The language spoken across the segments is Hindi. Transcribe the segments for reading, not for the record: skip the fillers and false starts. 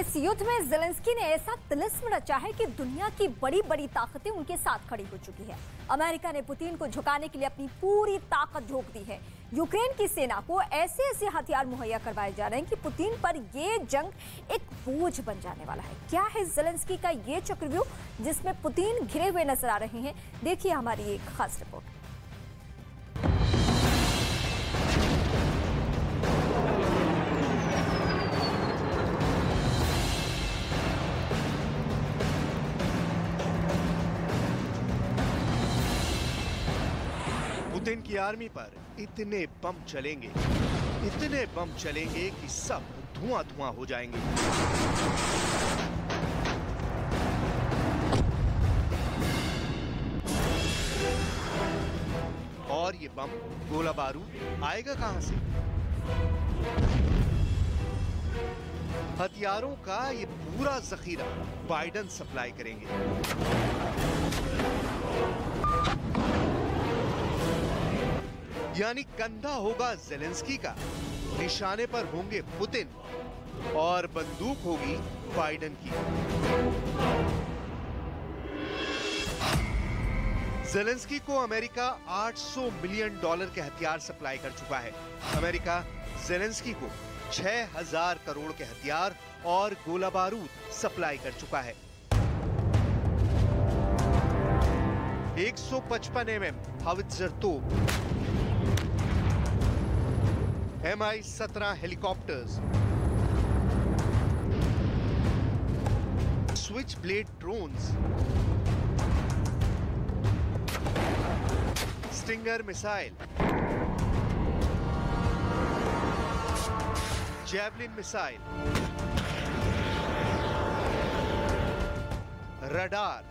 इस युद्ध में ज़ेलेंस्की ने ऐसा तिलिस्म रचा है कि दुनिया की बड़ी बड़ी ताकतें उनके साथ खड़ी हो चुकी है। अमेरिका ने पुतिन को झुकाने के लिए अपनी पूरी ताकत झोंक दी है। यूक्रेन की सेना को ऐसे ऐसे हथियार मुहैया करवाए जा रहे हैं कि पुतिन पर ये जंग एक बोझ बन जाने वाला है। क्या है ज़ेलेंस्की का ये चक्रव्यूह जिसमें पुतिन घिरे हुए नजर आ रहे हैं? देखिए हमारी एक खास रिपोर्ट। पुतिन की आर्मी पर इतने बम चलेंगे कि सब धुआं धुआं हो जाएंगे। और ये बम गोला बारूद आएगा कहां से? हथियारों का ये पूरा जखीरा बाइडेन सप्लाई करेंगे। यानी कंधा होगा ज़ेलेंस्की का, निशाने पर होंगे पुतिन और बंदूक होगी बाइडेन की। ज़ेलेंस्की को अमेरिका $800 मिलियन के हथियार सप्लाई कर चुका है। अमेरिका ज़ेलेंस्की को 6000 करोड़ के हथियार और गोला बारूद सप्लाई कर चुका है। 155 mm हावित्जर तोप, Mi-17 helicopters, switch blade drones, stinger missile, javelin missile, radar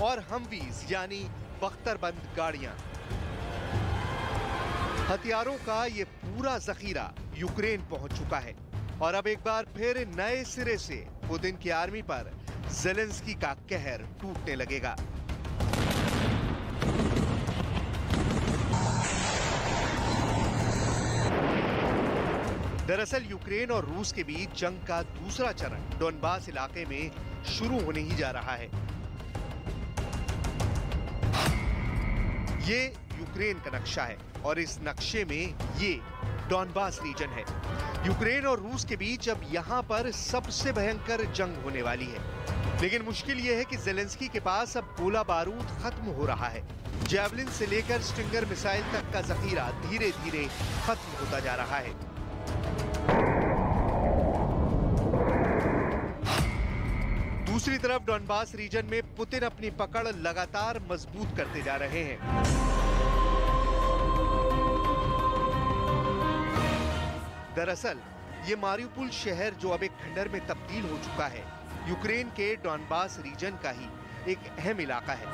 और हमवीज यानी बख्तरबंद गाड़ियां। हथियारों का ये पूरा जखीरा यूक्रेन पहुंच चुका है और अब एक बार फिर नए सिरे से पुतिन की आर्मी पर ज़ेलेंस्की का कहर टूटने लगेगा। दरअसल यूक्रेन और रूस के बीच जंग का दूसरा चरण डोनबास इलाके में शुरू होने ही जा रहा है। ये यूक्रेन का नक्शा है और इस नक्शे में ये डोनबास रीजन है। यूक्रेन और रूस के बीच अब यहां पर सबसे भयंकर जंग होने वाली है। लेकिन मुश्किल यह है कि ज़ेलेंस्की के पास अब गोला बारूद खत्म हो रहा है। जैवलिन से लेकर स्टिंगर मिसाइल तक का जखीरा धीरे धीरे खत्म होता जा रहा है। दूसरी तरफ डोनबास रीजन में पुतिन अपनी पकड़ लगातार मजबूत करते जा रहे हैं। दरअसल ये मारिउपोल शहर जो अब एक खंडर में तब्दील हो चुका है, यूक्रेन के डोनबास रीजन का ही एक अहम इलाका है।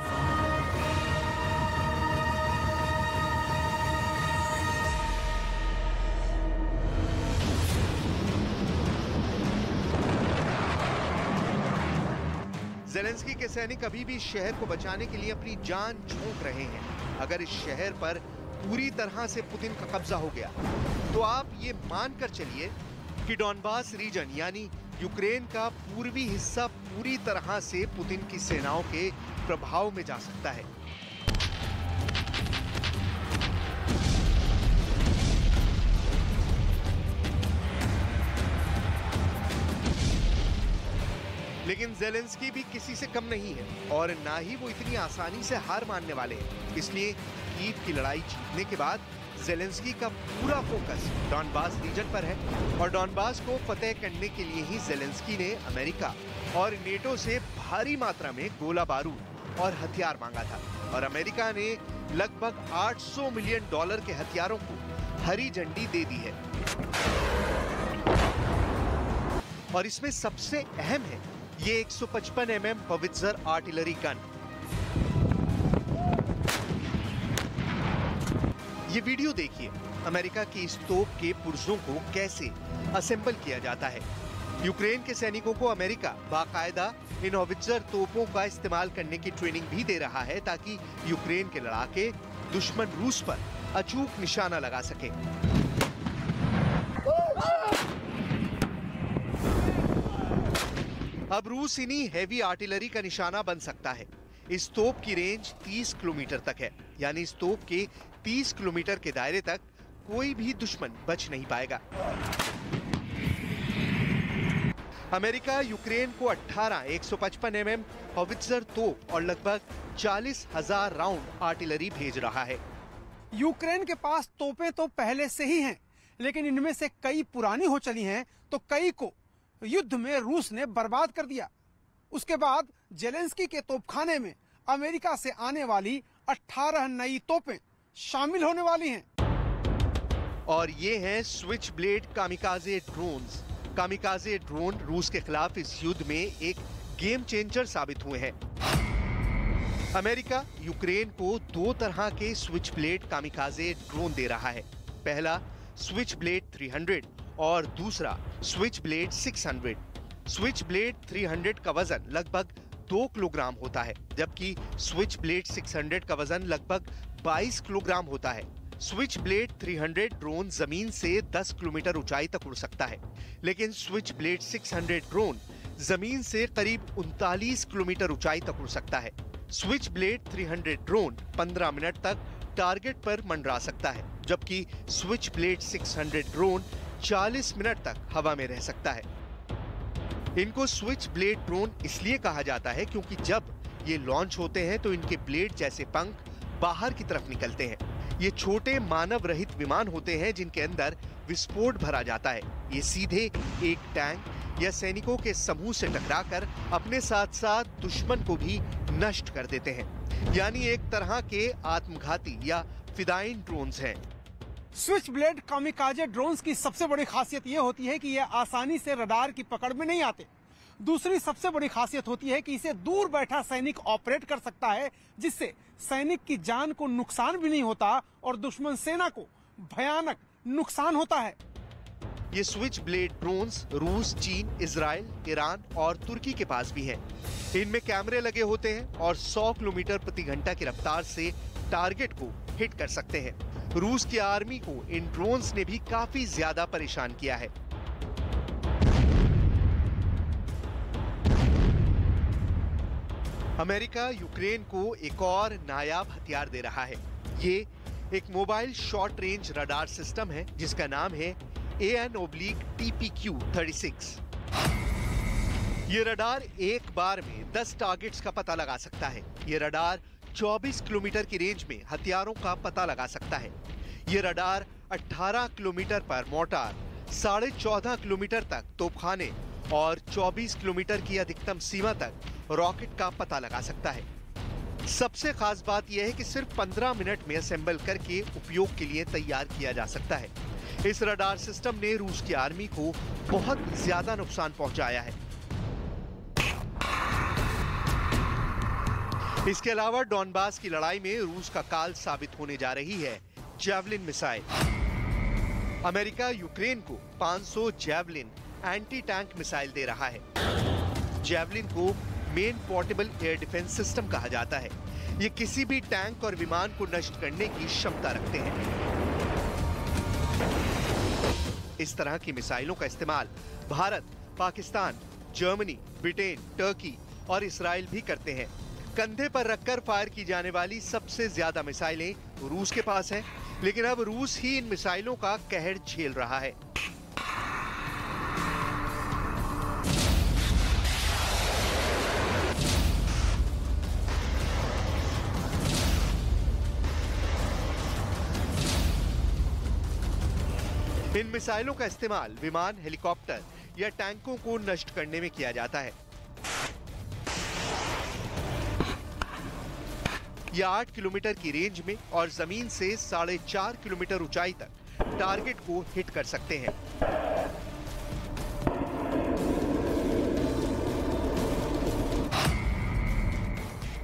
ज़ेलेंस्की के सैनिक अभी भी इस शहर को बचाने के लिए अपनी जान झोंक रहे हैं। अगर इस शहर पर पूरी तरह से पुतिन का कब्जा हो गया तो आप ये मानकर चलिए कि डोनबास रीजन यानी यूक्रेन का पूर्वी हिस्सा पूरी तरह से पुतिन की सेनाओं के प्रभाव में जा सकता है। लेकिन ज़ेलेंस्की भी किसी से कम नहीं है और ना ही वो इतनी आसानी से हार मानने वाले हैं। इसलिए कीव की लड़ाई जीतने के बाद ज़ेलेंस्की का पूरा फोकस डोनबास रीजन पर है और डोनबास को फतेह करने के लिए ही ज़ेलेंस्की ने अमेरिका और नेटो से भारी मात्रा में गोला बारूद और हथियार मांगा था और अमेरिका ने लगभग $800 मिलियन के हथियारों को हरी झंडी दे दी है। और इसमें सबसे अहम है ये 155 mm हावित्जर आर्टिलरी गन। ये वीडियो देखिए अमेरिका की इस तोप के पुर्जों को कैसे असेंबल किया जाता है। यूक्रेन के सैनिकों को अमेरिका बाकायदा इन हावित्जर तोपों का इस्तेमाल करने की ट्रेनिंग भी दे रहा है ताकि यूक्रेन के लड़ाके दुश्मन रूस पर अचूक निशाना लगा सके। अब रूस इन्हीं हैवी आर्टिलरी का निशाना बन सकता है। इस तोप की रेंज 30 किलोमीटर तक है, यानी इस तोप के 30 किलोमीटर के दायरे तक कोई भी दुश्मन बच नहीं पाएगा। अमेरिका यूक्रेन को 18 155 mm हॉवित्जर तोप और लगभग 40,000 राउंड आर्टिलरी भेज रहा है। यूक्रेन के पास तोपें तो पहले से ही हैं, लेकिन इनमें से कई पुरानी हो चली हैं, तो कई को युद्ध में रूस ने बर्बाद कर दिया। उसके बाद जेलेंस्की के तोपखाने में अमेरिका से आने वाली 18 नई तोपें शामिल होने वाली हैं। और ये हैं switch blade kamikaze drones. Kamikaze drone रूस के खिलाफ इस युद्ध में एक गेम चेंजर साबित हुए हैं। अमेरिका यूक्रेन को 2 तरह के स्विच ब्लेड कामिकाजे ड्रोन दे रहा है। पहला स्विच ब्लेड 300 और दूसरा स्विच ब्लेड 600। स्विच ब्लेड 300 का वजन लगभग 2 किलोग्राम होता है, जबकि स्विच ब्लेड 600 का वजन लगभग 22 किलोग्राम होता है। स्विच ब्लेड 300 ड्रोन जमीन से 10 किलोमीटर ऊंचाई तक उड़ सकता है, लेकिन स्विच ब्लेड 600 ड्रोन जमीन से करीब 39 किलोमीटर ऊंचाई तक उड़ सकता है। स्विच ब्लेड 300 ड्रोन 15 मिनट तक टारगेट पर मंडरा सकता है, जबकि स्विच ब्लेड 600 ड्रोन 40 मिनट तक हवा में रह सकता है। इनको स्विच ब्लेड ड्रोन इसलिए कहा जाता है क्योंकि जब ये लॉन्च होते हैं तो इनके ब्लेड जैसे पंख बाहर की तरफ निकलते हैं। ये छोटे मानव रहित विमान होते हैं जिनके अंदर विस्फोट भरा जाता है। ये सीधे एक टैंक या सैनिकों के समूह से टकराकर अपने साथ साथ दुश्मन को भी नष्ट कर देते हैं, यानी एक तरह के आत्मघाती या फिदाइन ड्रोन्स हैं। स्विच ब्लेड कामिकाजे ड्रोन्स की सबसे बड़ी खासियत ये होती है कि ये आसानी से रडार की पकड़ में नहीं आते। दूसरी सबसे बड़ी खासियत होती है कि इसे दूर बैठा सैनिक ऑपरेट कर सकता है, जिससे सैनिक की जान को नुकसान भी नहीं होता और दुश्मन सेना को भयानक नुकसान होता है। ये स्विच ब्लेड ड्रोन्स रूस, चीन, इजराइल, ईरान और तुर्की के पास भी हैं। इनमें कैमरे लगे होते हैं और 100 किलोमीटर प्रति घंटा की रफ्तार से टारगेट को हिट कर सकते हैं। रूस की आर्मी को इन ड्रोन्स ने भी काफी ज्यादा परेशान किया है। अमेरिका यूक्रेन को एक और नायाब हथियार दे रहा है। ये एक mobile short range radar system है जिसका नाम है AN/TPQ-36। ये रडार एक बार में 10 टारगेट्स का पता लगा सकता है। ये रडार 24 किलोमीटर की रेंज में हथियारों का पता लगा सकता है। ये रडार 18 किलोमीटर पर मोर्टार, 14.5 किलोमीटर तक तोपखाने और 24 किलोमीटर की अधिकतम सीमा तक रॉकेट का पता लगा सकता है। सबसे खास बात यह है कि सिर्फ 15 मिनट में असेंबल करके उपयोग के लिए तैयार किया जा सकता है। इस रडार सिस्टम ने रूस की आर्मी को बहुत ज्यादा नुकसान पहुंचाया है। इसके अलावा डॉनबास की लड़ाई में रूस का काल साबित होने जा रही है जैवलिन मिसाइल। अमेरिका यूक्रेन को 500 जैवलिन एंटी टैंक मिसाइल दे रहा है। जैवलिन को main portable air defence system कहा जाता है। ये किसी भी टैंक और विमान को नष्ट करने की क्षमता रखते हैं। इस तरह की मिसाइलों का इस्तेमाल Bharat, Pakistan, Germany, Britain, Turkey और इसराइल भी करते हैं। कंधे पर रखकर फायर की जाने वाली सबसे ज्यादा मिसाइलें रूस के पास हैं, लेकिन अब रूस ही इन मिसाइलों का कहर झेल रहा है। इन मिसाइलों का इस्तेमाल विमान, हेलीकॉप्टर या टैंकों को नष्ट करने में किया जाता है। यह 8 किलोमीटर की रेंज में और जमीन से 4.5 किलोमीटर ऊंचाई तक टारगेट को हिट कर सकते हैं।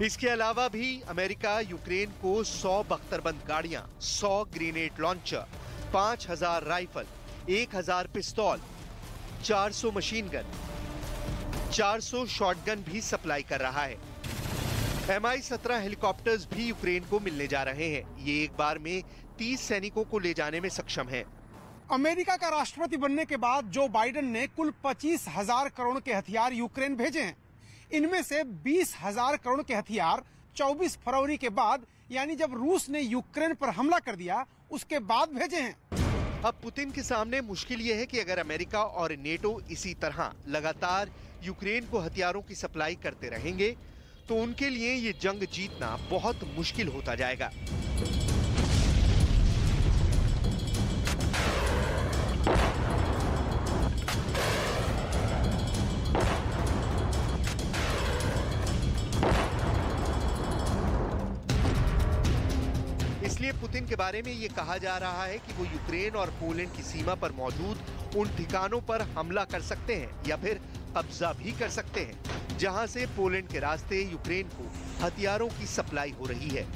इसके अलावा भी अमेरिका यूक्रेन को 100 बख्तरबंद गाड़ियां, 100 ग्रेनेड लॉन्चर, 5000 राइफल, 1000 पिस्तौल, 400 मशीन गन, 400 शॉटगन भी सप्लाई कर रहा है। Mi-17 हेलीकॉप्टर्स भी यूक्रेन को मिलने जा रहे हैं। ये एक बार में 30 सैनिकों को ले जाने में सक्षम हैं। अमेरिका का राष्ट्रपति बनने के बाद जो बाइडेन ने कुल 25,000 करोड़ के हथियार यूक्रेन भेजे हैं। इनमें से 20,000 करोड़ के हथियार 24 फरवरी के बाद, यानी जब रूस ने यूक्रेन पर हमला कर दिया, उसके बाद भेजे हैं। अब पुतिन के सामने मुश्किल ये है कि अगर अमेरिका और नेटो इसी तरह लगातार यूक्रेन को हथियारों की सप्लाई करते रहेंगे तो उनके लिए ये जंग जीतना बहुत मुश्किल होता जाएगा। इसलिए पुतिन के बारे में ये कहा जा रहा है कि वो यूक्रेन और पोलैंड की सीमा पर मौजूद उन ठिकानों पर हमला कर सकते हैं या फिर कब्जा भी कर सकते हैं जहां से पोलैंड के रास्ते यूक्रेन को हथियारों की सप्लाई हो रही है।